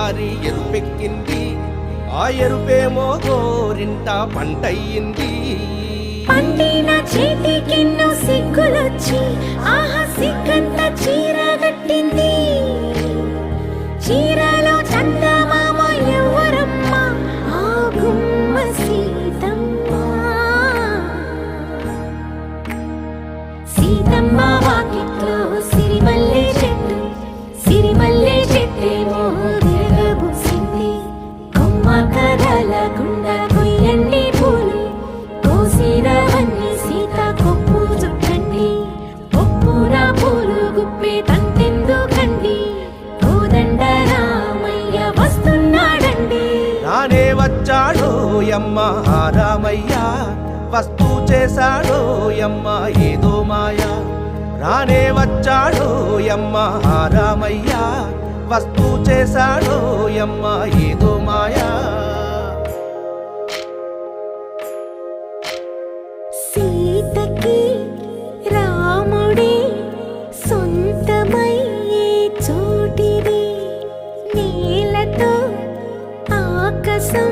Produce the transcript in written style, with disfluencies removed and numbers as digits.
జారి ఎరుపెక్కింది, ఆ ఎరుపేమో గోరింట పంటయ్యింది. పండిన చేతికెన్నో సిగ్గులొచ్చి ఆహా సిగ్గంత చీరగట్టింది. చీరలో చందమామ ఎవరమ్మ, ఆ గుమ్మ సీతమ్మ. సీతమ్మ వాకిట్లో సిరిమల్లె చెట్టు, సిరిమల్లె చెట్టేమో తిరగబూసింది. కొమ్మ కదలకుండా కొయ్యండి పూలు, కోసిరవన్నీ సీత కొప్పు చుట్టండి. కొప్పున పూలు గుప్పే తంతెందుకండి, కోదండ రామయ్య వస్తున్నాడండి. రానే వచ్చాడో యమ్మ ఆ రామయ్య, వస్తూ చేశాడో యమ్మ ఏదో మాయ. రానే వచ్చాడో యమ్మ ఆ రామయ్య, వస్తూ చేశాడో యమ్మ ఏదో మాయా. సీతకి రాముడే సొంతమయ్యే చోటిది, నేలతో ఆకాశం